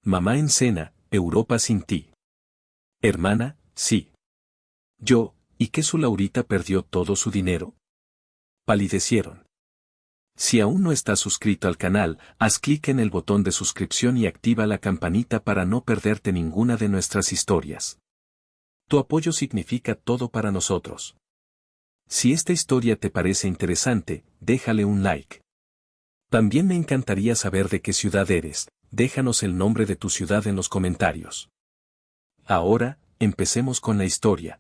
Mamá en cena, Europa sin ti. Hermana, sí. Yo, ¿y qué su Laurita perdió todo su dinero? Palidecieron. Si aún no estás suscrito al canal, haz clic en el botón de suscripción y activa la campanita para no perderte ninguna de nuestras historias. Tu apoyo significa todo para nosotros. Si esta historia te parece interesante, déjale un like. También me encantaría saber de qué ciudad eres, déjanos el nombre de tu ciudad en los comentarios. Ahora, empecemos con la historia.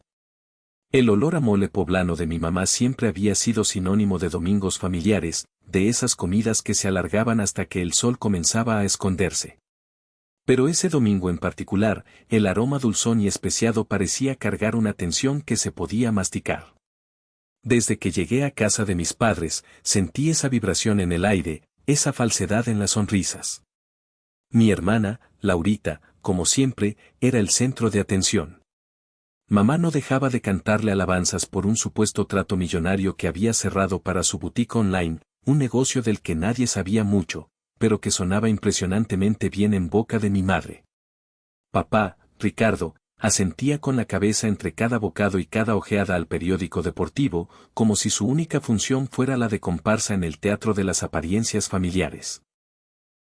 El olor a mole poblano de mi mamá siempre había sido sinónimo de domingos familiares, de esas comidas que se alargaban hasta que el sol comenzaba a esconderse. Pero ese domingo en particular, el aroma dulzón y especiado parecía cargar una tensión que se podía masticar. Desde que llegué a casa de mis padres, sentí esa vibración en el aire, esa falsedad en las sonrisas. Mi hermana, Laurita, como siempre, era el centro de atención. Mamá no dejaba de cantarle alabanzas por un supuesto trato millonario que había cerrado para su boutique online, un negocio del que nadie sabía mucho, pero que sonaba impresionantemente bien en boca de mi madre. Papá, Ricardo, asentía con la cabeza entre cada bocado y cada ojeada al periódico deportivo, como si su única función fuera la de comparsa en el teatro de las apariencias familiares.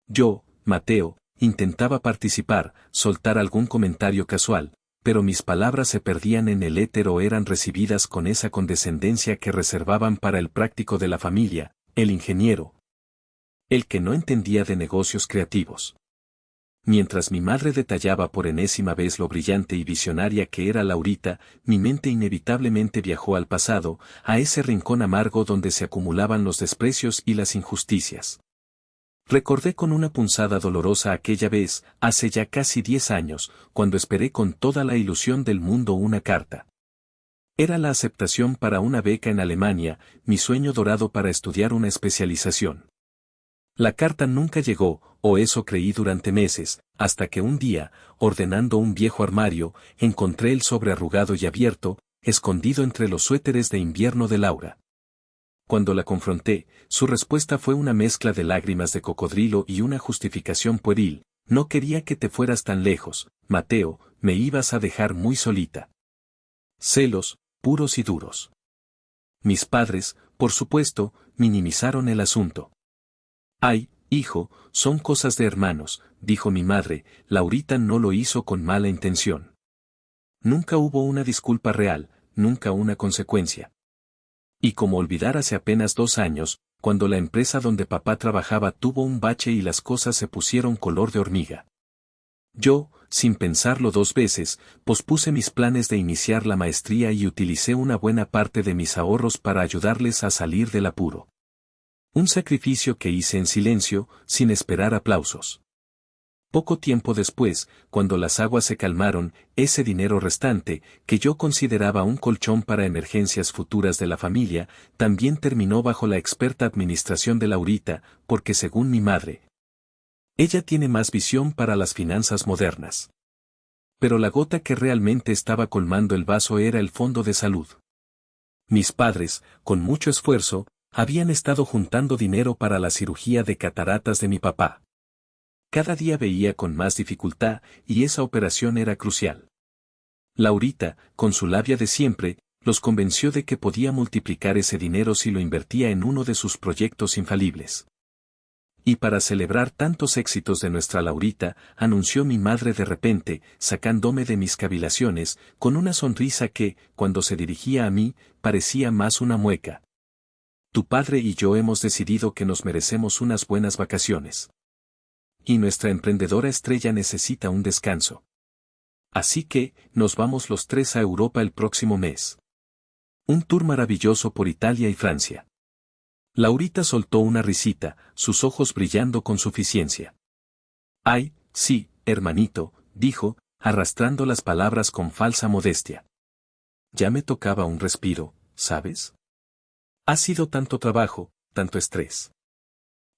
Yo, Mateo, intentaba participar, soltar algún comentario casual, pero mis palabras se perdían en el éter o eran recibidas con esa condescendencia que reservaban para el práctico de la familia, el ingeniero, el que no entendía de negocios creativos. Mientras mi madre detallaba por enésima vez lo brillante y visionaria que era Laurita, mi mente inevitablemente viajó al pasado, a ese rincón amargo donde se acumulaban los desprecios y las injusticias. Recordé con una punzada dolorosa aquella vez, hace ya casi 10 años, cuando esperé con toda la ilusión del mundo una carta. Era la aceptación para una beca en Alemania, mi sueño dorado para estudiar una especialización. La carta nunca llegó, o eso creí durante meses, hasta que un día, ordenando un viejo armario, encontré el sobre arrugado y abierto, escondido entre los suéteres de invierno de Laura. Cuando la confronté, su respuesta fue una mezcla de lágrimas de cocodrilo y una justificación pueril: no quería que te fueras tan lejos, Mateo, me ibas a dejar muy solita. Celos, puros y duros. Mis padres, por supuesto, minimizaron el asunto. Ay, hijo, son cosas de hermanos, dijo mi madre, Laurita no lo hizo con mala intención. Nunca hubo una disculpa real, nunca una consecuencia. Y como olvidar hace apenas 2 años, cuando la empresa donde papá trabajaba tuvo un bache y las cosas se pusieron color de hormiga. Yo, sin pensarlo 2 veces, pospuse mis planes de iniciar la maestría y utilicé una buena parte de mis ahorros para ayudarles a salir del apuro. Un sacrificio que hice en silencio, sin esperar aplausos. Poco tiempo después, cuando las aguas se calmaron, ese dinero restante, que yo consideraba un colchón para emergencias futuras de la familia, también terminó bajo la experta administración de Laurita, porque según mi madre, ella tiene más visión para las finanzas modernas. Pero la gota que realmente estaba colmando el vaso era el fondo de salud. Mis padres, con mucho esfuerzo, habían estado juntando dinero para la cirugía de cataratas de mi papá. Cada día veía con más dificultad, y esa operación era crucial. Laurita, con su labia de siempre, los convenció de que podía multiplicar ese dinero si lo invertía en uno de sus proyectos infalibles. Y para celebrar tantos éxitos de nuestra Laurita, anunció mi madre de repente, sacándome de mis cavilaciones, con una sonrisa que, cuando se dirigía a mí, parecía más una mueca. Tu padre y yo hemos decidido que nos merecemos unas buenas vacaciones. Y nuestra emprendedora estrella necesita un descanso. Así que, nos vamos los 3 a Europa el próximo mes. Un tour maravilloso por Italia y Francia. Laurita soltó una risita, sus ojos brillando con suficiencia. Ay, sí, hermanito, dijo, arrastrando las palabras con falsa modestia. Ya me tocaba un respiro, ¿sabes? Ha sido tanto trabajo, tanto estrés.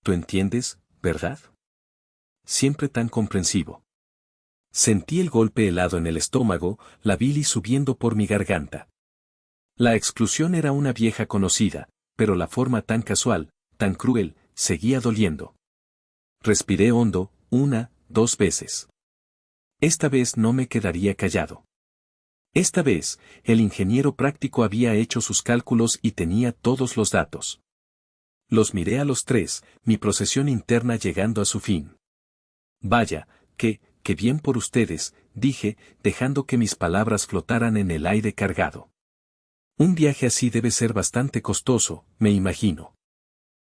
¿Tú entiendes, verdad? Siempre tan comprensivo. Sentí el golpe helado en el estómago, la bilis subiendo por mi garganta. La exclusión era una vieja conocida, pero la forma tan casual, tan cruel, seguía doliendo. Respiré hondo, 1, 2 veces. Esta vez no me quedaría callado. Esta vez, el ingeniero práctico había hecho sus cálculos y tenía todos los datos. Los miré a los tres, mi procesión interna llegando a su fin. Vaya, qué bien por ustedes, dije, dejando que mis palabras flotaran en el aire cargado. Un viaje así debe ser bastante costoso, me imagino.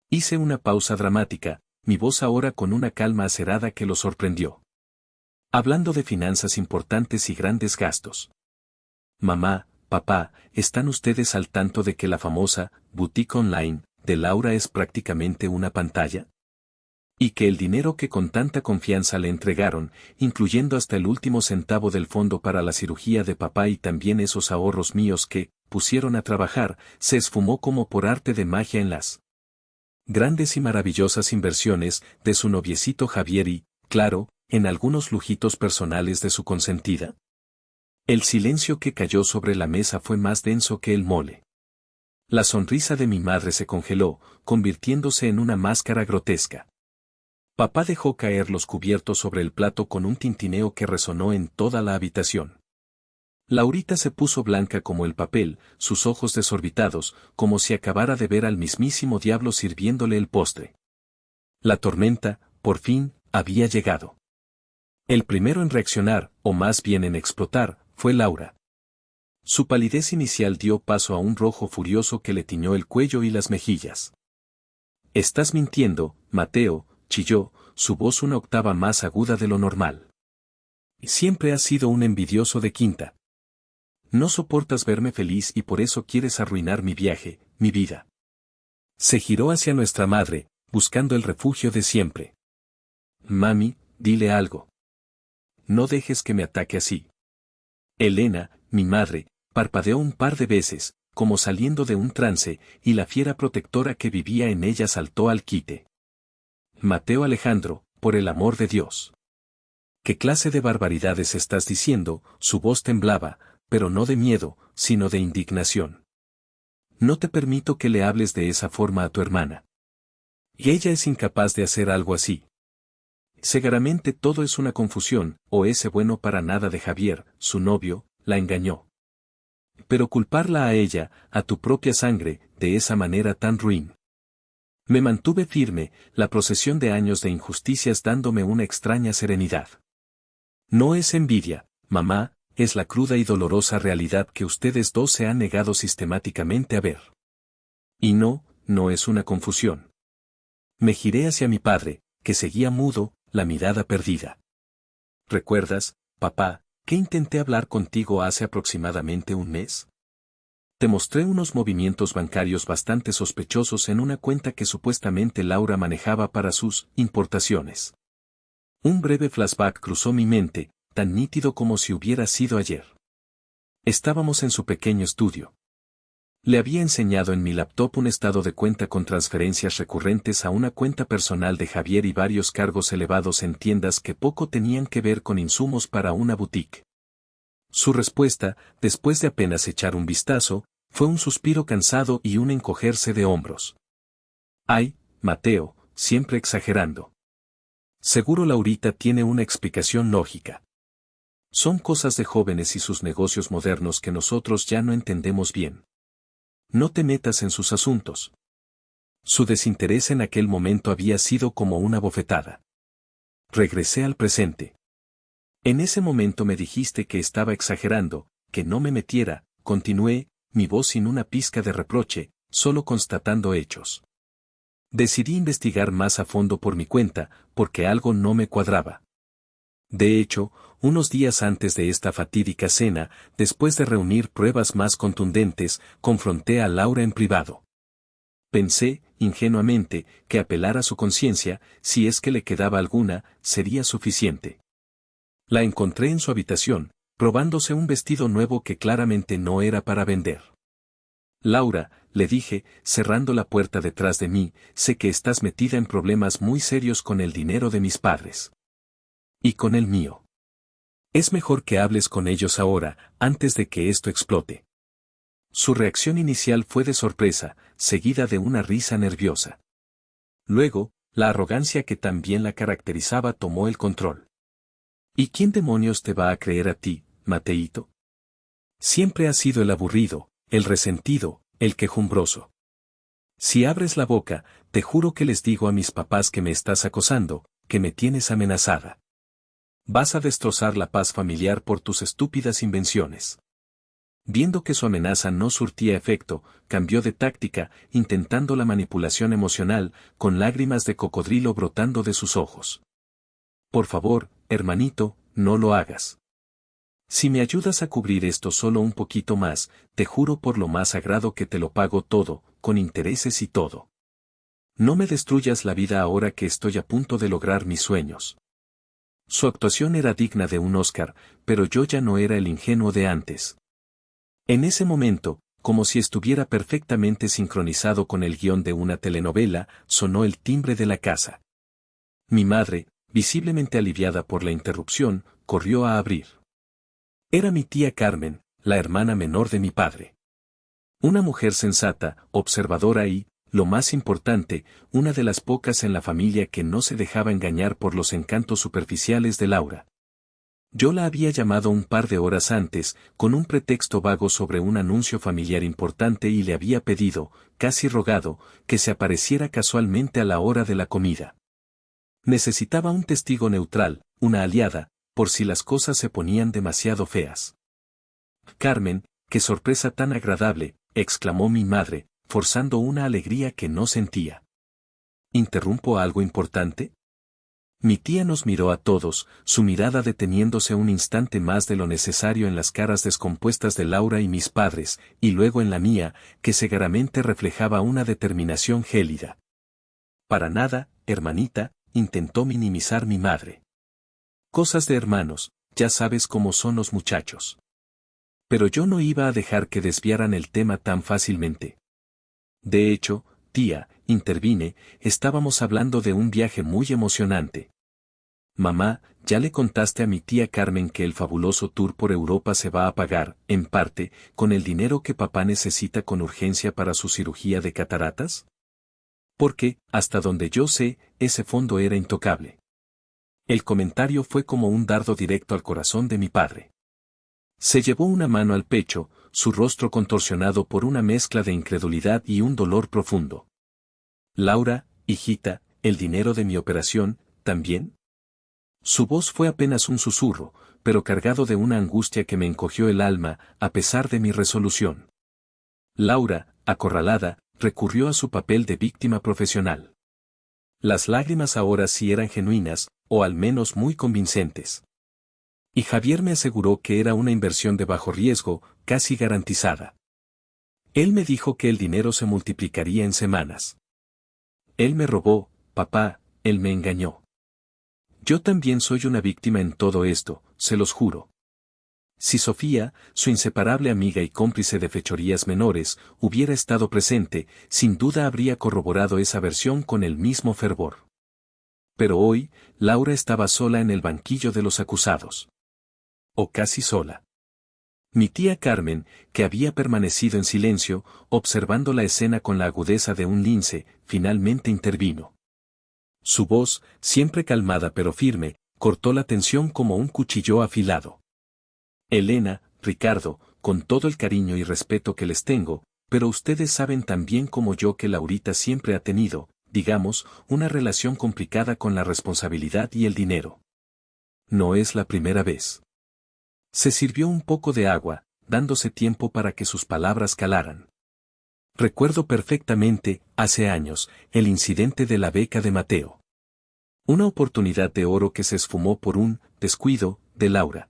Hice una pausa dramática, mi voz ahora con una calma acerada que lo sorprendió. Hablando de finanzas importantes y grandes gastos. Mamá, papá, ¿están ustedes al tanto de que la famosa boutique online de Laura es prácticamente una pantalla? Y que el dinero que con tanta confianza le entregaron, incluyendo hasta el último centavo del fondo para la cirugía de papá y también esos ahorros míos que pusieron a trabajar, se esfumó como por arte de magia en las grandes y maravillosas inversiones de su noviecito Javier y, claro, en algunos lujitos personales de su consentida? El silencio que cayó sobre la mesa fue más denso que el mole. La sonrisa de mi madre se congeló, convirtiéndose en una máscara grotesca. Papá dejó caer los cubiertos sobre el plato con un tintineo que resonó en toda la habitación. Laurita se puso blanca como el papel, sus ojos desorbitados, como si acabara de ver al mismísimo diablo sirviéndole el postre. La tormenta, por fin, había llegado. El primero en reaccionar, o más bien en explotar, fue Laura. Su palidez inicial dio paso a un rojo furioso que le tiñó el cuello y las mejillas. «Estás mintiendo, Mateo», chilló, su voz una octava más aguda de lo normal. «Siempre has sido un envidioso de quinta. No soportas verme feliz y por eso quieres arruinar mi viaje, mi vida». Se giró hacia nuestra madre, buscando el refugio de siempre. «Mami, dile algo. No dejes que me ataque así». Elena, mi madre, parpadeó un par de veces, como saliendo de un trance, y la fiera protectora que vivía en ella saltó al quite. «Mateo Alejandro, por el amor de Dios. ¿Qué clase de barbaridades estás diciendo?». Su voz temblaba, pero no de miedo, sino de indignación. «No te permito que le hables de esa forma a tu hermana. Y ella es incapaz de hacer algo así. Seguramente todo es una confusión, o ese bueno para nada de Javier, su novio, la engañó. Pero culparla a ella, a tu propia sangre, de esa manera tan ruin». Me mantuve firme, la procesión de años de injusticias dándome una extraña serenidad. «No es envidia, mamá, es la cruda y dolorosa realidad que ustedes dos se han negado sistemáticamente a ver. Y no es una confusión». Me giré hacia mi padre, que seguía mudo, la mirada perdida. «¿Recuerdas, papá, que intenté hablar contigo hace aproximadamente un mes? Te mostré unos movimientos bancarios bastante sospechosos en una cuenta que supuestamente Laura manejaba para sus importaciones». Un breve flashback cruzó mi mente, tan nítido como si hubiera sido ayer. Estábamos en su pequeño estudio. Le había enseñado en mi laptop un estado de cuenta con transferencias recurrentes a una cuenta personal de Javier y varios cargos elevados en tiendas que poco tenían que ver con insumos para una boutique. Su respuesta, después de apenas echar un vistazo, fue un suspiro cansado y un encogerse de hombros. «Ay, Mateo, siempre exagerando. Seguro Laurita tiene una explicación lógica. Son cosas de jóvenes y sus negocios modernos que nosotros ya no entendemos bien. No te metas en sus asuntos». Su desinterés en aquel momento había sido como una bofetada. Regresé al presente. «En ese momento me dijiste que estaba exagerando, que no me metiera», continué, mi voz sin una pizca de reproche, solo constatando hechos. Decidí investigar más a fondo por mi cuenta, porque algo no me cuadraba. De hecho, unos días antes de esta fatídica cena, después de reunir pruebas más contundentes, confronté a Laura en privado. Pensé, ingenuamente, que apelar a su conciencia, si es que le quedaba alguna, sería suficiente. La encontré en su habitación, probándose un vestido nuevo que claramente no era para vender. «Laura», le dije, cerrando la puerta detrás de mí, «sé que estás metida en problemas muy serios con el dinero de mis padres. Y con el mío. Es mejor que hables con ellos ahora, antes de que esto explote». Su reacción inicial fue de sorpresa, seguida de una risa nerviosa. Luego, la arrogancia que también la caracterizaba tomó el control. ¿Y quién demonios te va a creer a ti, Mateíto? Siempre has sido el aburrido, el resentido, el quejumbroso. Si abres la boca, te juro que les digo a mis papás que me estás acosando, que me tienes amenazada. Vas a destrozar la paz familiar por tus estúpidas invenciones. Viendo que su amenaza no surtía efecto, cambió de táctica, intentando la manipulación emocional, con lágrimas de cocodrilo brotando de sus ojos. Por favor, hermanito, no lo hagas. Si me ayudas a cubrir esto solo un poquito más, te juro por lo más sagrado que te lo pago todo, con intereses y todo. No me destruyas la vida ahora que estoy a punto de lograr mis sueños. Su actuación era digna de un Oscar, pero yo ya no era el ingenuo de antes. En ese momento, como si estuviera perfectamente sincronizado con el guión de una telenovela, sonó el timbre de la casa. Mi madre, visiblemente aliviada por la interrupción, corrió a abrir. Era mi tía Carmen, la hermana menor de mi padre. Una mujer sensata, observadora y, lo más importante, una de las pocas en la familia que no se dejaba engañar por los encantos superficiales de Laura. Yo la había llamado un par de horas antes, con un pretexto vago sobre un anuncio familiar importante y le había pedido, casi rogado, que se apareciera casualmente a la hora de la comida. Necesitaba un testigo neutral, una aliada, por si las cosas se ponían demasiado feas. Carmen, qué sorpresa tan agradable, exclamó mi madre, forzando una alegría que no sentía. ¿Interrumpo algo importante? Mi tía nos miró a todos, su mirada deteniéndose un instante más de lo necesario en las caras descompuestas de Laura y mis padres, y luego en la mía, que cegaramente reflejaba una determinación gélida. Para nada, hermanita, intentó minimizar mi madre. Cosas de hermanos, ya sabes cómo son los muchachos. Pero yo no iba a dejar que desviaran el tema tan fácilmente. De hecho, tía, intervine, estábamos hablando de un viaje muy emocionante. Mamá, ya le contaste a mi tía Carmen que el fabuloso tour por Europa se va a pagar, en parte, con el dinero que papá necesita con urgencia para su cirugía de cataratas? Porque, hasta donde yo sé, ese fondo era intocable. El comentario fue como un dardo directo al corazón de mi padre. Se llevó una mano al pecho, su rostro contorsionado por una mezcla de incredulidad y un dolor profundo. Laura, hijita, ¿el dinero de mi operación, también? Su voz fue apenas un susurro, pero cargado de una angustia que me encogió el alma, a pesar de mi resolución. Laura, acorralada, recurrió a su papel de víctima profesional. Las lágrimas ahora sí eran genuinas, o al menos muy convincentes. Y Javier me aseguró que era una inversión de bajo riesgo, casi garantizada. Él me dijo que el dinero se multiplicaría en semanas. Él me robó, papá, él me engañó. Yo también soy una víctima en todo esto, se los juro. Si Sofía, su inseparable amiga y cómplice de fechorías menores, hubiera estado presente, sin duda habría corroborado esa versión con el mismo fervor. Pero hoy, Laura estaba sola en el banquillo de los acusados. O casi sola. Mi tía Carmen, que había permanecido en silencio, observando la escena con la agudeza de un lince, finalmente intervino. Su voz, siempre calmada pero firme, cortó la tensión como un cuchillo afilado. Elena, Ricardo, con todo el cariño y respeto que les tengo, pero ustedes saben tan bien como yo que Laurita siempre ha tenido, digamos, una relación complicada con la responsabilidad y el dinero. No es la primera vez. Se sirvió un poco de agua, dándose tiempo para que sus palabras calaran. Recuerdo perfectamente, hace años, el incidente de la beca de Mateo. Una oportunidad de oro que se esfumó por un descuido de Laura.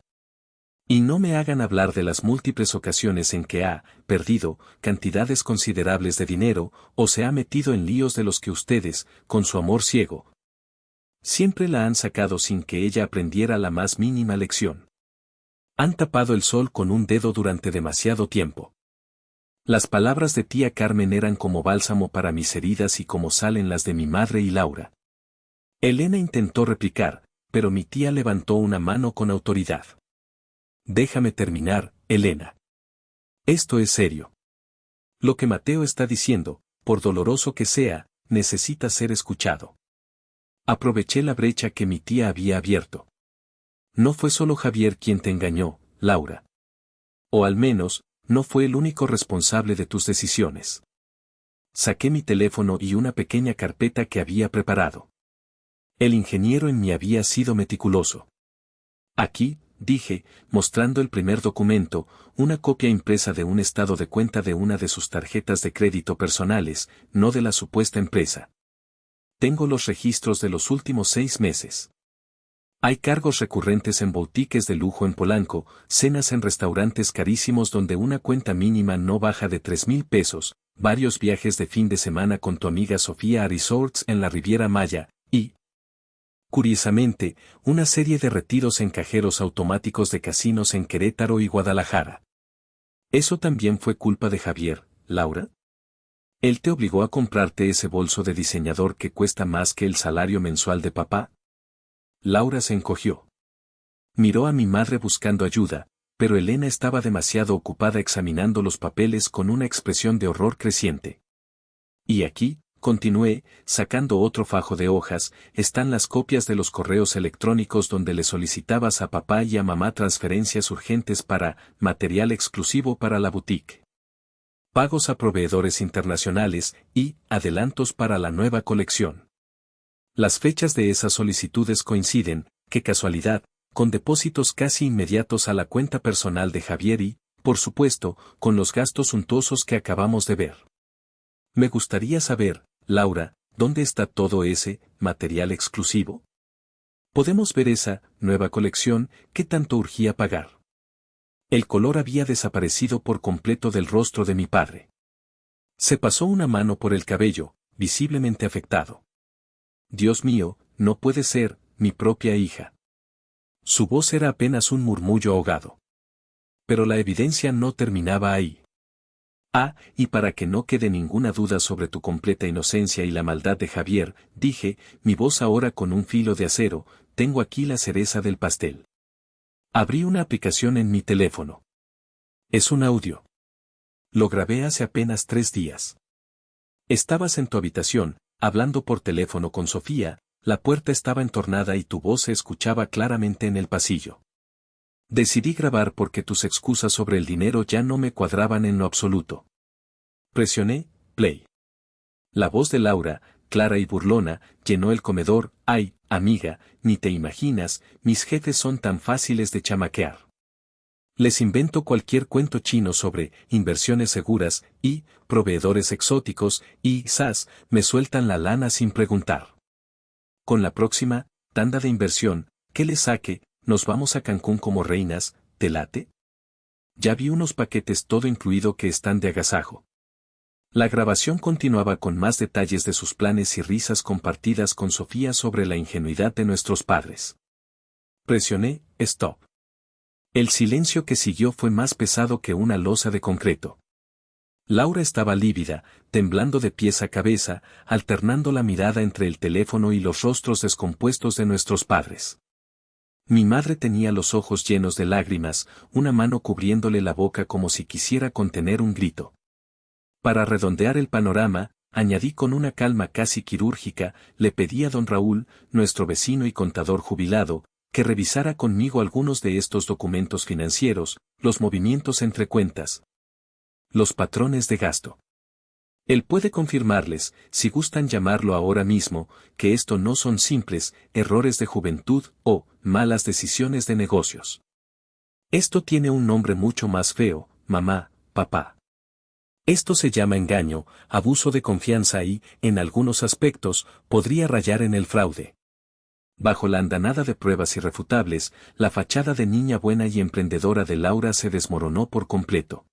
Y no me hagan hablar de las múltiples ocasiones en que ha perdido cantidades considerables de dinero o se ha metido en líos de los que ustedes, con su amor ciego, siempre la han sacado sin que ella aprendiera la más mínima lección. Han tapado el sol con un dedo durante demasiado tiempo. Las palabras de tía Carmen eran como bálsamo para mis heridas y como sal en las de mi madre y Laura. Elena intentó replicar, pero mi tía levantó una mano con autoridad. Déjame terminar, Elena. Esto es serio. Lo que Mateo está diciendo, por doloroso que sea, necesita ser escuchado. Aproveché la brecha que mi tía había abierto. No fue solo Javier quien te engañó, Laura. O al menos, no fue el único responsable de tus decisiones. Saqué mi teléfono y una pequeña carpeta que había preparado. El ingeniero en mí había sido meticuloso. Aquí, dije, mostrando el primer documento, una copia impresa de un estado de cuenta de una de sus tarjetas de crédito personales, no de la supuesta empresa. Tengo los registros de los últimos 6 meses. Hay cargos recurrentes en boutiques de lujo en Polanco, cenas en restaurantes carísimos donde una cuenta mínima no baja de 3,000 pesos, varios viajes de fin de semana con tu amiga Sofía a resorts en la Riviera Maya, y, curiosamente, una serie de retiros en cajeros automáticos de casinos en Querétaro y Guadalajara. ¿Eso también fue culpa de Javier, Laura? ¿Él te obligó a comprarte ese bolso de diseñador que cuesta más que el salario mensual de papá? Laura se encogió. Miró a mi madre buscando ayuda, pero Elena estaba demasiado ocupada examinando los papeles con una expresión de horror creciente. Y aquí, continué, sacando otro fajo de hojas, están las copias de los correos electrónicos donde le solicitabas a papá y a mamá transferencias urgentes para material exclusivo para la boutique, pagos a proveedores internacionales y adelantos para la nueva colección. Las fechas de esas solicitudes coinciden, qué casualidad, con depósitos casi inmediatos a la cuenta personal de Javier y, por supuesto, con los gastos suntuosos que acabamos de ver. Me gustaría saber, Laura, ¿dónde está todo ese material exclusivo? Podemos ver esa nueva colección que tanto urgía pagar. El color había desaparecido por completo del rostro de mi padre. Se pasó una mano por el cabello, visiblemente afectado. Dios mío, no puede ser, mi propia hija. Su voz era apenas un murmullo ahogado. Pero la evidencia no terminaba ahí. Ah, y para que no quede ninguna duda sobre tu completa inocencia y la maldad de Javier, dije, mi voz ahora con un filo de acero, tengo aquí la cereza del pastel. Abrí una aplicación en mi teléfono. Es un audio. Lo grabé hace apenas 3 días. Estabas en tu habitación, hablando por teléfono con Sofía, la puerta estaba entornada y tu voz se escuchaba claramente en el pasillo. Decidí grabar porque tus excusas sobre el dinero ya no me cuadraban en lo absoluto. Presioné, play. La voz de Laura, clara y burlona, llenó el comedor. Ay, amiga, ni te imaginas, mis jefes son tan fáciles de chamaquear. Les invento cualquier cuento chino sobre inversiones seguras y proveedores exóticos y ¡zas!, me sueltan la lana sin preguntar. Con la próxima tanda de inversión que le saque, nos vamos a Cancún como reinas, ¿te late? Ya vi unos paquetes todo incluido que están de agasajo. La grabación continuaba con más detalles de sus planes y risas compartidas con Sofía sobre la ingenuidad de nuestros padres. Presioné, stop. El silencio que siguió fue más pesado que una losa de concreto. Laura estaba lívida, temblando de pies a cabeza, alternando la mirada entre el teléfono y los rostros descompuestos de nuestros padres. Mi madre tenía los ojos llenos de lágrimas, una mano cubriéndole la boca como si quisiera contener un grito. Para redondear el panorama, añadí con una calma casi quirúrgica, le pedí a don Raúl, nuestro vecino y contador jubilado, que revisara conmigo algunos de estos documentos financieros, los movimientos entre cuentas, los patrones de gasto. Él puede confirmarles, si gustan llamarlo ahora mismo, que esto no son simples errores de juventud o malas decisiones de negocios. Esto tiene un nombre mucho más feo, mamá, papá. Esto se llama engaño, abuso de confianza y, en algunos aspectos, podría rayar en el fraude. Bajo la andanada de pruebas irrefutables, la fachada de niña buena y emprendedora de Laura se desmoronó por completo.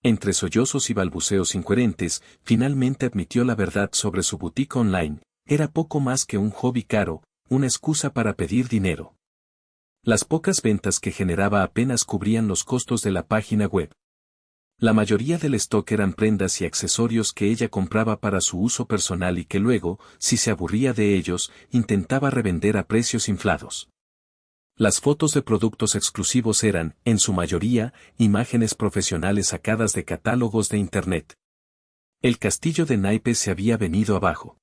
Entre sollozos y balbuceos incoherentes, finalmente admitió la verdad sobre su boutique online. Era poco más que un hobby caro, una excusa para pedir dinero. Las pocas ventas que generaba apenas cubrían los costos de la página web. La mayoría del stock eran prendas y accesorios que ella compraba para su uso personal y que luego, si se aburría de ellos, intentaba revender a precios inflados. Las fotos de productos exclusivos eran, en su mayoría, imágenes profesionales sacadas de catálogos de Internet. El castillo de naipes se había venido abajo.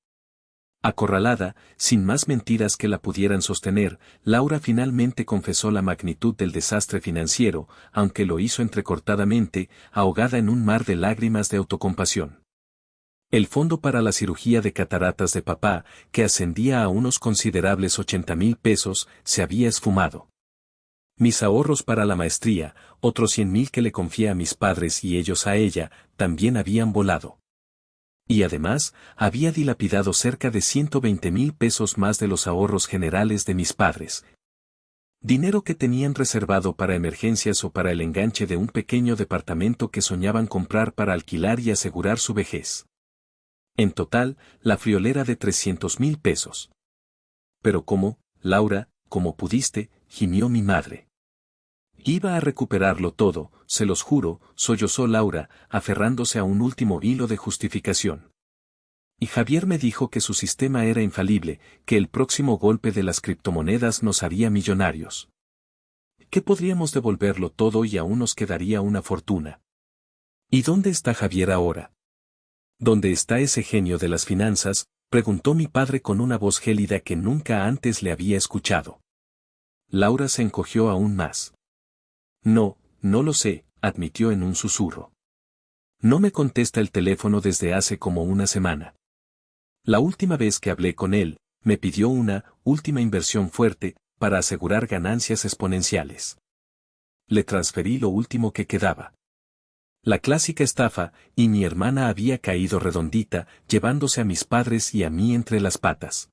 Acorralada, sin más mentiras que la pudieran sostener, Laura finalmente confesó la magnitud del desastre financiero, aunque lo hizo entrecortadamente, ahogada en un mar de lágrimas de autocompasión. El fondo para la cirugía de cataratas de papá, que ascendía a unos considerables 80,000 pesos, se había esfumado. Mis ahorros para la maestría, otros 100,000 que le confié a mis padres y ellos a ella, también habían volado. Y además, había dilapidado cerca de 120,000 pesos más de los ahorros generales de mis padres. Dinero que tenían reservado para emergencias o para el enganche de un pequeño departamento que soñaban comprar para alquilar y asegurar su vejez. En total, la friolera de 300,000 pesos. Pero ¿cómo, Laura, cómo pudiste?, gimió mi madre. Iba a recuperarlo todo, se los juro, sollozó Laura, aferrándose a un último hilo de justificación. Y Javier me dijo que su sistema era infalible, que el próximo golpe de las criptomonedas nos haría millonarios. Que podríamos devolverlo todo y aún nos quedaría una fortuna. ¿Y dónde está Javier ahora? ¿Dónde está ese genio de las finanzas?, preguntó mi padre con una voz gélida que nunca antes le había escuchado. Laura se encogió aún más. No, no lo sé, admitió en un susurro. No me contesta el teléfono desde hace como una semana. La última vez que hablé con él, me pidió una última inversión fuerte, para asegurar ganancias exponenciales. Le transferí lo último que quedaba. La clásica estafa, y mi hermana había caído redondita, llevándose a mis padres y a mí entre las patas.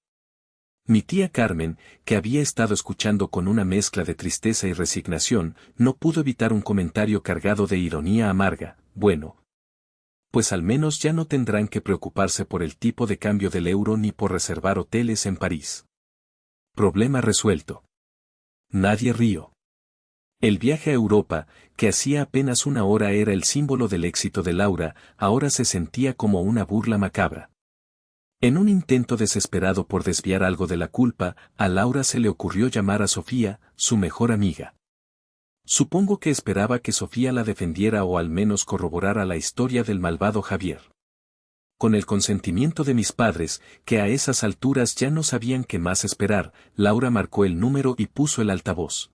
Mi tía Carmen, que había estado escuchando con una mezcla de tristeza y resignación, no pudo evitar un comentario cargado de ironía amarga. Bueno, pues al menos ya no tendrán que preocuparse por el tipo de cambio del euro ni por reservar hoteles en París. Problema resuelto. Nadie rió. El viaje a Europa, que hacía apenas una hora era el símbolo del éxito de Laura, ahora se sentía como una burla macabra. En un intento desesperado por desviar algo de la culpa, a Laura se le ocurrió llamar a Sofía, su mejor amiga. Supongo que esperaba que Sofía la defendiera o al menos corroborara la historia del malvado Javier. Con el consentimiento de mis padres, que a esas alturas ya no sabían qué más esperar, Laura marcó el número y puso el altavoz.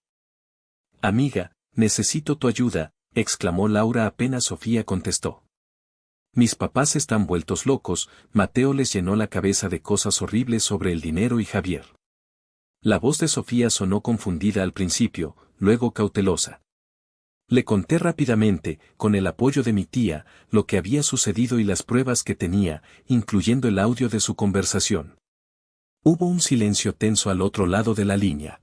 Amiga, necesito tu ayuda, exclamó Laura apenas Sofía contestó. Mis papás están vueltos locos, Mateo les llenó la cabeza de cosas horribles sobre el dinero y Javier. La voz de Sofía sonó confundida al principio, luego cautelosa. Le conté rápidamente, con el apoyo de mi tía, lo que había sucedido y las pruebas que tenía, incluyendo el audio de su conversación. Hubo un silencio tenso al otro lado de la línea.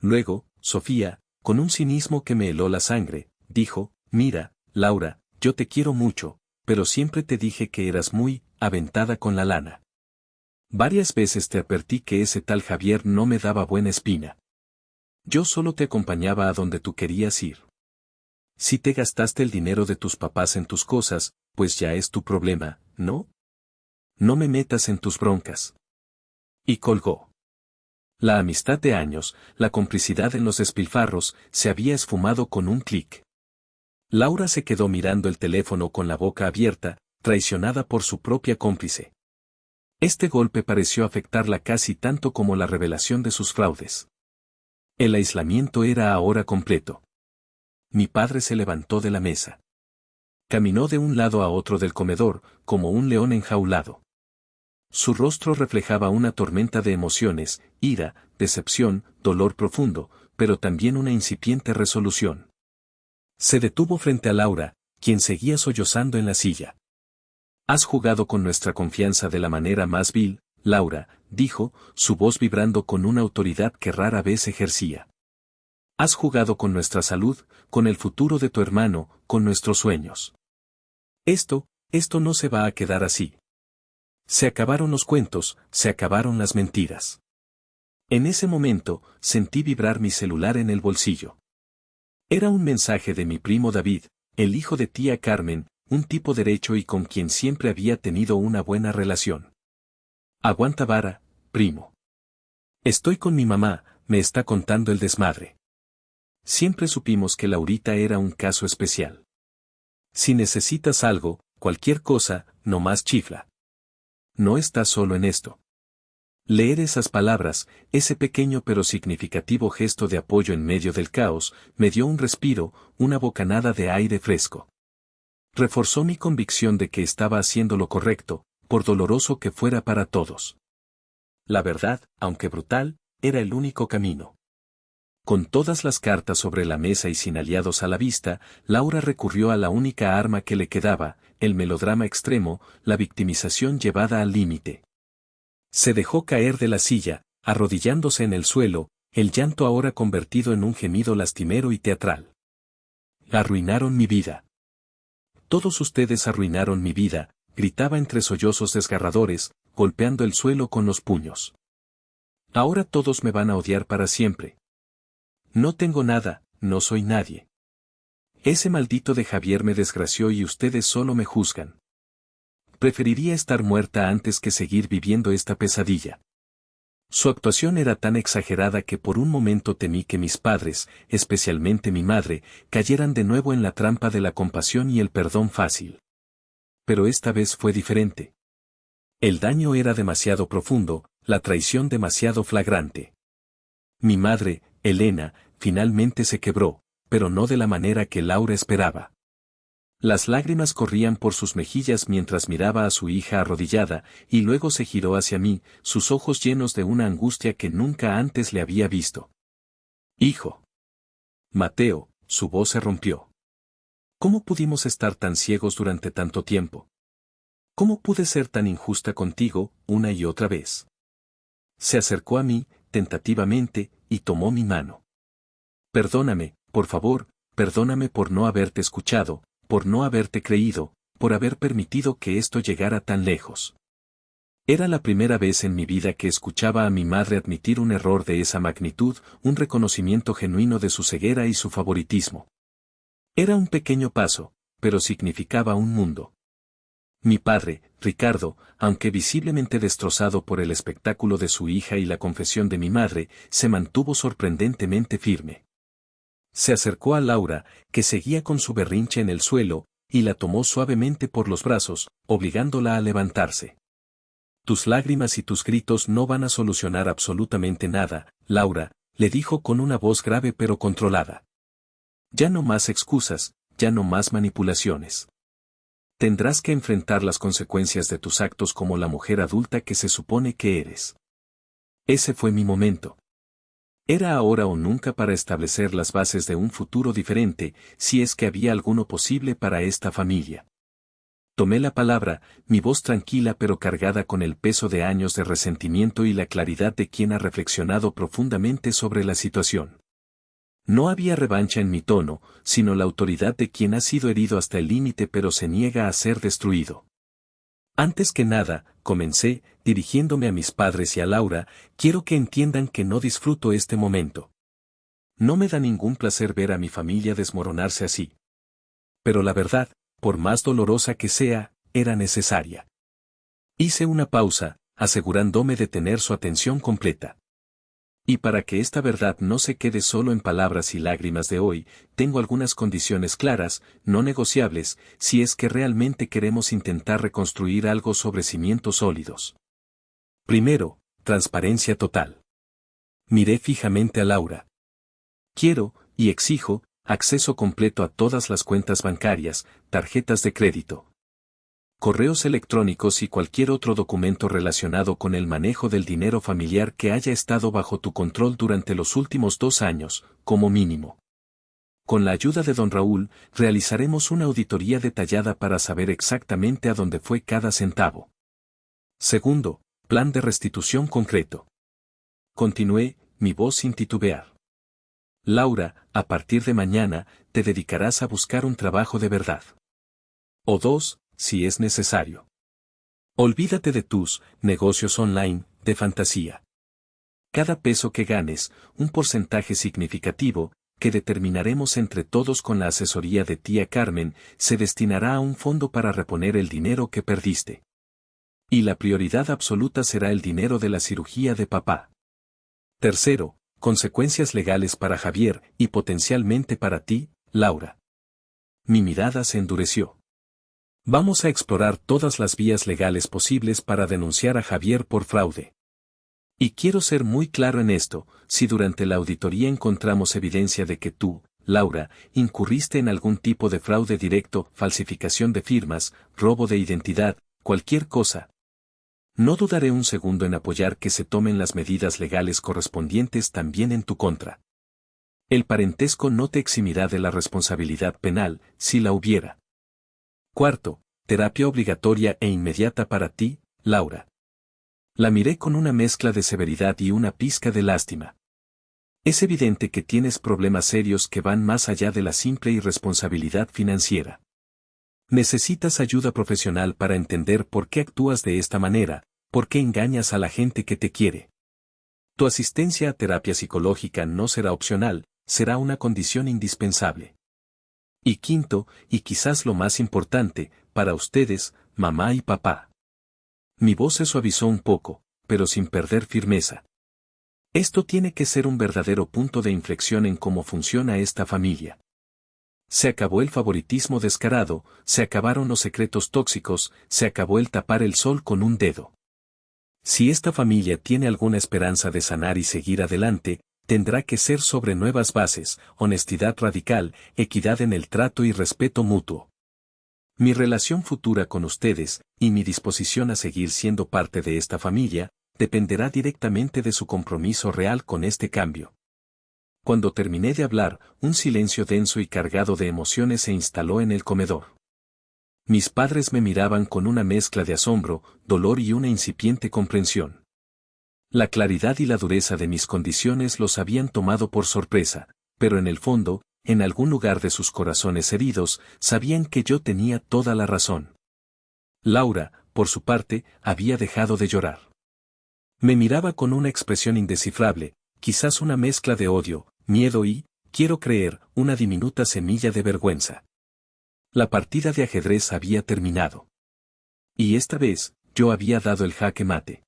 Luego, Sofía, con un cinismo que me heló la sangre, dijo, mira, Laura, yo te quiero mucho, pero siempre te dije que eras muy aventada con la lana. Varias veces te advertí que ese tal Javier no me daba buena espina. Yo solo te acompañaba a donde tú querías ir. Si te gastaste el dinero de tus papás en tus cosas, pues ya es tu problema, ¿no? No me metas en tus broncas. Y colgó. La amistad de años, la complicidad en los despilfarros, se había esfumado con un clic. Laura se quedó mirando el teléfono con la boca abierta, traicionada por su propia cómplice. Este golpe pareció afectarla casi tanto como la revelación de sus fraudes. El aislamiento era ahora completo. Mi padre se levantó de la mesa. Caminó de un lado a otro del comedor, como un león enjaulado. Su rostro reflejaba una tormenta de emociones, ira, decepción, dolor profundo, pero también una incipiente resolución. Se detuvo frente a Laura, quien seguía sollozando en la silla. Has jugado con nuestra confianza de la manera más vil, Laura, dijo, su voz vibrando con una autoridad que rara vez ejercía. Has jugado con nuestra salud, con el futuro de tu hermano, con nuestros sueños. Esto no se va a quedar así. Se acabaron los cuentos, se acabaron las mentiras. En ese momento, sentí vibrar mi celular en el bolsillo. Era un mensaje de mi primo David, el hijo de tía Carmen, un tipo derecho y con quien siempre había tenido una buena relación. Aguanta vara, primo. Estoy con mi mamá, me está contando el desmadre. Siempre supimos que Laurita era un caso especial. Si necesitas algo, cualquier cosa, no más chifla. No estás solo en esto. Leer esas palabras, ese pequeño pero significativo gesto de apoyo en medio del caos, me dio un respiro, una bocanada de aire fresco. Reforzó mi convicción de que estaba haciendo lo correcto, por doloroso que fuera para todos. La verdad, aunque brutal, era el único camino. Con todas las cartas sobre la mesa y sin aliados a la vista, Laura recurrió a la única arma que le quedaba, el melodrama extremo, la victimización llevada al límite. Se dejó caer de la silla, arrodillándose en el suelo, el llanto ahora convertido en un gemido lastimero y teatral. Arruinaron mi vida. Todos ustedes arruinaron mi vida, gritaba entre sollozos desgarradores, golpeando el suelo con los puños. Ahora todos me van a odiar para siempre. No tengo nada, no soy nadie. Ese maldito de Javier me desgració y ustedes solo me juzgan. Preferiría estar muerta antes que seguir viviendo esta pesadilla. Su actuación era tan exagerada que por un momento temí que mis padres, especialmente mi madre, cayeran de nuevo en la trampa de la compasión y el perdón fácil. Pero esta vez fue diferente. El daño era demasiado profundo, la traición demasiado flagrante. Mi madre, Elena, finalmente se quebró, pero no de la manera que Laura esperaba. Las lágrimas corrían por sus mejillas mientras miraba a su hija arrodillada, y luego se giró hacia mí, sus ojos llenos de una angustia que nunca antes le había visto. Hijo. Mateo, su voz se rompió. ¿Cómo pudimos estar tan ciegos durante tanto tiempo? ¿Cómo pude ser tan injusta contigo, una y otra vez? Se acercó a mí, tentativamente, y tomó mi mano. Perdóname, por favor, perdóname por no haberte escuchado, por no haberte creído, por haber permitido que esto llegara tan lejos. Era la primera vez en mi vida que escuchaba a mi madre admitir un error de esa magnitud, un reconocimiento genuino de su ceguera y su favoritismo. Era un pequeño paso, pero significaba un mundo. Mi padre, Ricardo, aunque visiblemente destrozado por el espectáculo de su hija y la confesión de mi madre, se mantuvo sorprendentemente firme. Se acercó a Laura, que seguía con su berrinche en el suelo, y la tomó suavemente por los brazos, obligándola a levantarse. Tus lágrimas y tus gritos no van a solucionar absolutamente nada, Laura, le dijo con una voz grave pero controlada. Ya no más excusas, ya no más manipulaciones. Tendrás que enfrentar las consecuencias de tus actos como la mujer adulta que se supone que eres. Ese fue mi momento. Era ahora o nunca para establecer las bases de un futuro diferente, si es que había alguno posible para esta familia. Tomé la palabra, mi voz tranquila pero cargada con el peso de años de resentimiento y la claridad de quien ha reflexionado profundamente sobre la situación. No había revancha en mi tono, sino la autoridad de quien ha sido herido hasta el límite pero se niega a ser destruido. Antes que nada, comencé, dirigiéndome a mis padres y a Laura, quiero que entiendan que no disfruto este momento. No me da ningún placer ver a mi familia desmoronarse así. Pero la verdad, por más dolorosa que sea, era necesaria. Hice una pausa, asegurándome de tener su atención completa. Y para que esta verdad no se quede solo en palabras y lágrimas de hoy, tengo algunas condiciones claras, no negociables, si es que realmente queremos intentar reconstruir algo sobre cimientos sólidos. Primero, transparencia total. Miré fijamente a Laura. Quiero, y exijo, acceso completo a todas las cuentas bancarias, tarjetas de crédito, correos electrónicos y cualquier otro documento relacionado con el manejo del dinero familiar que haya estado bajo tu control durante los últimos 2 años, como mínimo. Con la ayuda de don Raúl, realizaremos una auditoría detallada para saber exactamente a dónde fue cada centavo. Segundo, plan de restitución concreto. Continué, mi voz sin titubear. Laura, a partir de mañana, te dedicarás a buscar un trabajo de verdad. O 2, si es necesario. Olvídate de tus negocios online, de fantasía. Cada peso que ganes, un porcentaje significativo, que determinaremos entre todos con la asesoría de tía Carmen, se destinará a un fondo para reponer el dinero que perdiste. Y la prioridad absoluta será el dinero de la cirugía de papá. Tercero, consecuencias legales para Javier y potencialmente para ti, Laura. Mi mirada se endureció. Vamos a explorar todas las vías legales posibles para denunciar a Javier por fraude. Y quiero ser muy claro en esto, si durante la auditoría encontramos evidencia de que tú, Laura, incurriste en algún tipo de fraude directo, falsificación de firmas, robo de identidad, cualquier cosa, no dudaré un segundo en apoyar que se tomen las medidas legales correspondientes también en tu contra. El parentesco no te eximirá de la responsabilidad penal, si la hubiera. Cuarto, terapia obligatoria e inmediata para ti, Laura. La miré con una mezcla de severidad y una pizca de lástima. Es evidente que tienes problemas serios que van más allá de la simple irresponsabilidad financiera. Necesitas ayuda profesional para entender por qué actúas de esta manera, por qué engañas a la gente que te quiere. Tu asistencia a terapia psicológica no será opcional, será una condición indispensable. Y quinto, y quizás lo más importante, para ustedes, mamá y papá. Mi voz se suavizó un poco, pero sin perder firmeza. Esto tiene que ser un verdadero punto de inflexión en cómo funciona esta familia. Se acabó el favoritismo descarado, se acabaron los secretos tóxicos, se acabó el tapar el sol con un dedo. Si esta familia tiene alguna esperanza de sanar y seguir adelante, tendrá que ser sobre nuevas bases, honestidad radical, equidad en el trato y respeto mutuo. Mi relación futura con ustedes, y mi disposición a seguir siendo parte de esta familia, dependerá directamente de su compromiso real con este cambio. Cuando terminé de hablar, un silencio denso y cargado de emociones se instaló en el comedor. Mis padres me miraban con una mezcla de asombro, dolor y una incipiente comprensión. La claridad y la dureza de mis condiciones los habían tomado por sorpresa, pero en el fondo, en algún lugar de sus corazones heridos, sabían que yo tenía toda la razón. Laura, por su parte, había dejado de llorar. Me miraba con una expresión indescifrable, quizás una mezcla de odio, miedo y, quiero creer, una diminuta semilla de vergüenza. La partida de ajedrez había terminado. Y esta vez, yo había dado el jaque mate.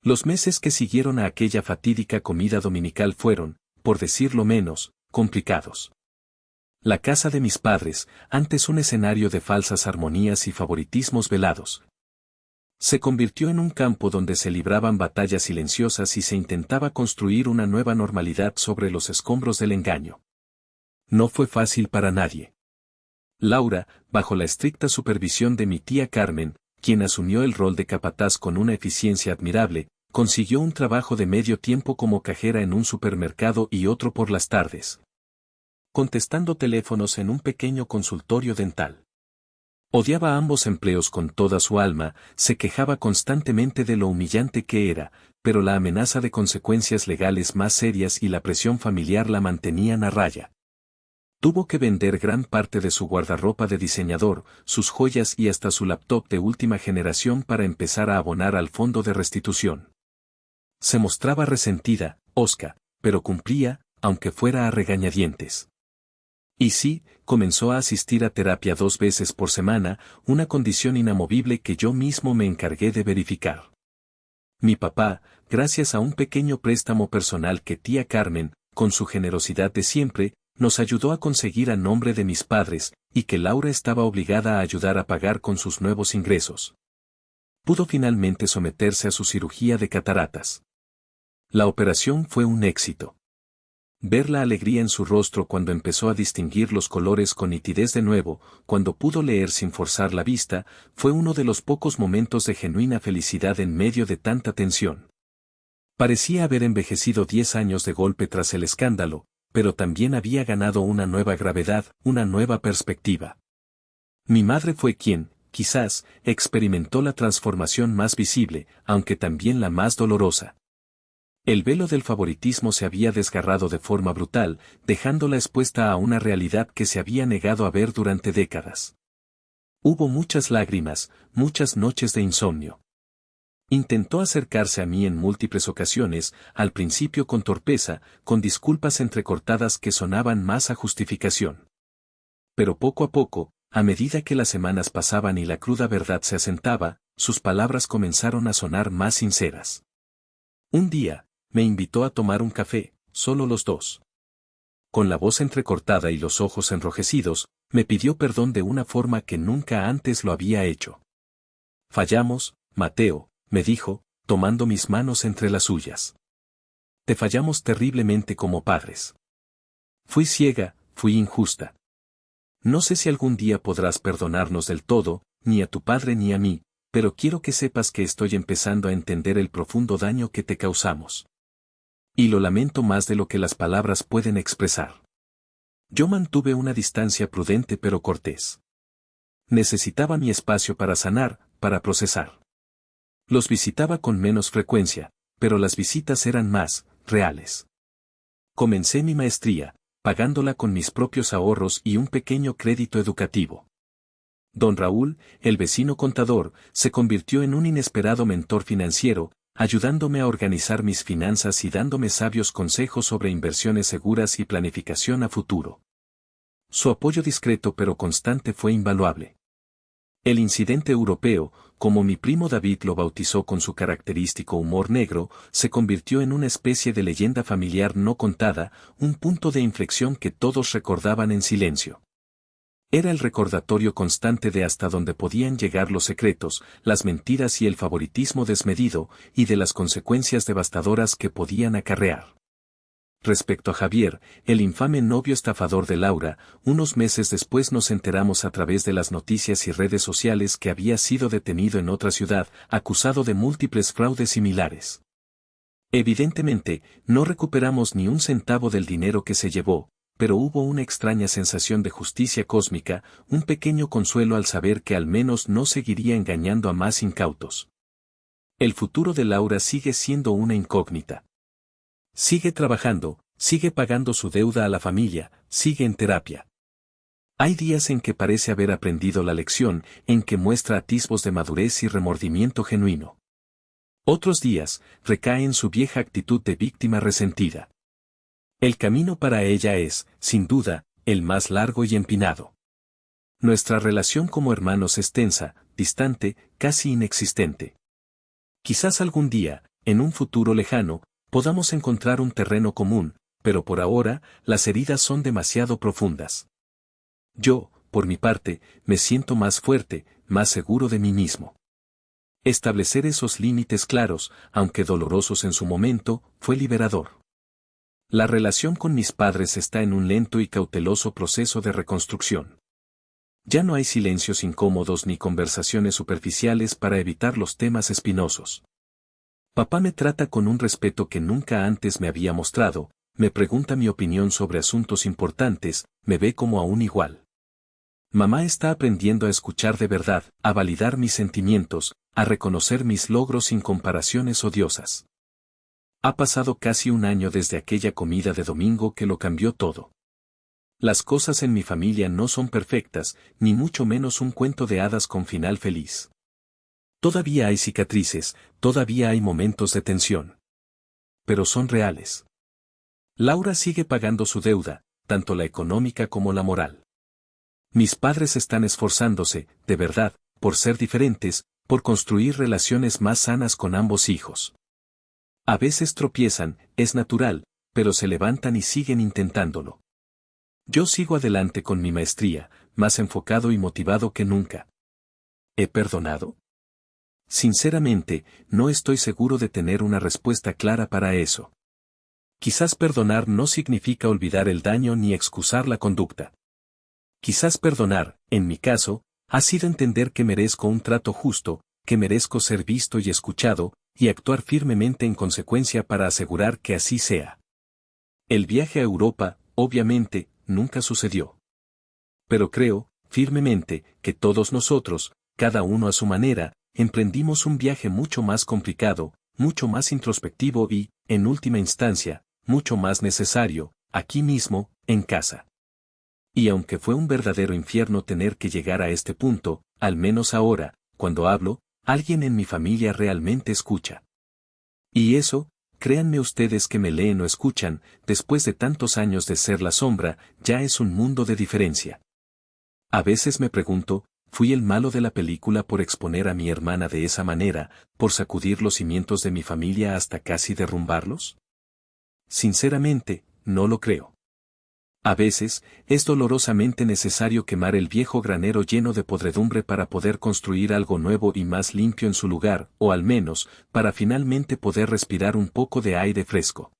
Los meses que siguieron a aquella fatídica comida dominical fueron, por decirlo menos, complicados. La casa de mis padres, antes un escenario de falsas armonías y favoritismos velados, se convirtió en un campo donde se libraban batallas silenciosas y se intentaba construir una nueva normalidad sobre los escombros del engaño. No fue fácil para nadie. Laura, bajo la estricta supervisión de mi tía Carmen, quien asumió el rol de capataz con una eficiencia admirable, consiguió un trabajo de medio tiempo como cajera en un supermercado y otro por las tardes, contestando teléfonos en un pequeño consultorio dental. Odiaba ambos empleos con toda su alma, se quejaba constantemente de lo humillante que era, pero la amenaza de consecuencias legales más serias y la presión familiar la mantenían a raya. Tuvo que vender gran parte de su guardarropa de diseñador, sus joyas y hasta su laptop de última generación para empezar a abonar al fondo de restitución. Se mostraba resentida, hosca, pero cumplía, aunque fuera a regañadientes. Y sí, comenzó a asistir a terapia 2 veces por semana, una condición inamovible que yo mismo me encargué de verificar. Mi papá, gracias a un pequeño préstamo personal que tía Carmen, con su generosidad de siempre, nos ayudó a conseguir a nombre de mis padres, y que Laura estaba obligada a ayudar a pagar con sus nuevos ingresos, pudo finalmente someterse a su cirugía de cataratas. La operación fue un éxito. Ver la alegría en su rostro cuando empezó a distinguir los colores con nitidez de nuevo, cuando pudo leer sin forzar la vista, fue uno de los pocos momentos de genuina felicidad en medio de tanta tensión. Parecía haber envejecido 10 años de golpe tras el escándalo, pero también había ganado una nueva gravedad, una nueva perspectiva. Mi madre fue quien, quizás, experimentó la transformación más visible, aunque también la más dolorosa. El velo del favoritismo se había desgarrado de forma brutal, dejándola expuesta a una realidad que se había negado a ver durante décadas. Hubo muchas lágrimas, muchas noches de insomnio. Intentó acercarse a mí en múltiples ocasiones, al principio con torpeza, con disculpas entrecortadas que sonaban más a justificación. Pero poco a poco, a medida que las semanas pasaban y la cruda verdad se asentaba, sus palabras comenzaron a sonar más sinceras. Un día, me invitó a tomar un café, solo los dos. Con la voz entrecortada y los ojos enrojecidos, me pidió perdón de una forma que nunca antes lo había hecho. Fallamos, Mateo, me dijo, tomando mis manos entre las suyas. Te fallamos terriblemente como padres. Fui ciega, fui injusta. No sé si algún día podrás perdonarnos del todo, ni a tu padre ni a mí, pero quiero que sepas que estoy empezando a entender el profundo daño que te causamos. Y lo lamento más de lo que las palabras pueden expresar. Yo mantuve una distancia prudente pero cortés. Necesitaba mi espacio para sanar, para procesar. Los visitaba con menos frecuencia, pero las visitas eran más reales. Comencé mi maestría, pagándola con mis propios ahorros y un pequeño crédito educativo. Don Raúl, el vecino contador, se convirtió en un inesperado mentor financiero, ayudándome a organizar mis finanzas y dándome sabios consejos sobre inversiones seguras y planificación a futuro. Su apoyo discreto pero constante fue invaluable. El incidente europeo, como mi primo David lo bautizó con su característico humor negro, se convirtió en una especie de leyenda familiar no contada, un punto de inflexión que todos recordaban en silencio. Era el recordatorio constante de hasta dónde podían llegar los secretos, las mentiras y el favoritismo desmedido, y de las consecuencias devastadoras que podían acarrear. Respecto a Javier, el infame novio estafador de Laura, unos meses después nos enteramos a través de las noticias y redes sociales que había sido detenido en otra ciudad, acusado de múltiples fraudes similares. Evidentemente, no recuperamos ni un centavo del dinero que se llevó, pero hubo una extraña sensación de justicia cósmica, un pequeño consuelo al saber que al menos no seguiría engañando a más incautos. El futuro de Laura sigue siendo una incógnita. Sigue trabajando, sigue pagando su deuda a la familia, sigue en terapia. Hay días en que parece haber aprendido la lección, en que muestra atisbos de madurez y remordimiento genuino. Otros días, recae en su vieja actitud de víctima resentida. El camino para ella es, sin duda, el más largo y empinado. Nuestra relación como hermanos es tensa, distante, casi inexistente. Quizás algún día, en un futuro lejano, podamos encontrar un terreno común, pero por ahora, las heridas son demasiado profundas. Yo, por mi parte, me siento más fuerte, más seguro de mí mismo. Establecer esos límites claros, aunque dolorosos en su momento, fue liberador. La relación con mis padres está en un lento y cauteloso proceso de reconstrucción. Ya no hay silencios incómodos ni conversaciones superficiales para evitar los temas espinosos. Papá me trata con un respeto que nunca antes me había mostrado, me pregunta mi opinión sobre asuntos importantes, me ve como a un igual. Mamá está aprendiendo a escuchar de verdad, a validar mis sentimientos, a reconocer mis logros sin comparaciones odiosas. Ha pasado casi un año desde aquella comida de domingo que lo cambió todo. Las cosas en mi familia no son perfectas, ni mucho menos un cuento de hadas con final feliz. Todavía hay cicatrices, todavía hay momentos de tensión. Pero son reales. Laura sigue pagando su deuda, tanto la económica como la moral. Mis padres están esforzándose, de verdad, por ser diferentes, por construir relaciones más sanas con ambos hijos. A veces tropiezan, es natural, pero se levantan y siguen intentándolo. Yo sigo adelante con mi maestría, más enfocado y motivado que nunca. ¿He perdonado? Sinceramente, no estoy seguro de tener una respuesta clara para eso. Quizás perdonar no significa olvidar el daño ni excusar la conducta. Quizás perdonar, en mi caso, ha sido entender que merezco un trato justo, que merezco ser visto y escuchado, y actuar firmemente en consecuencia para asegurar que así sea. El viaje a Europa, obviamente, nunca sucedió. Pero creo, firmemente, que todos nosotros, cada uno a su manera, emprendimos un viaje mucho más complicado, mucho más introspectivo y, en última instancia, mucho más necesario, aquí mismo, en casa. Y aunque fue un verdadero infierno tener que llegar a este punto, al menos ahora, cuando hablo, alguien en mi familia realmente escucha. Y eso, créanme ustedes que me leen o escuchan, después de tantos años de ser la sombra, ya es un mundo de diferencia. A veces me pregunto, ¿fui el malo de la película por exponer a mi hermana de esa manera, por sacudir los cimientos de mi familia hasta casi derrumbarlos? Sinceramente, no lo creo. A veces, es dolorosamente necesario quemar el viejo granero lleno de podredumbre para poder construir algo nuevo y más limpio en su lugar, o al menos, para finalmente poder respirar un poco de aire fresco.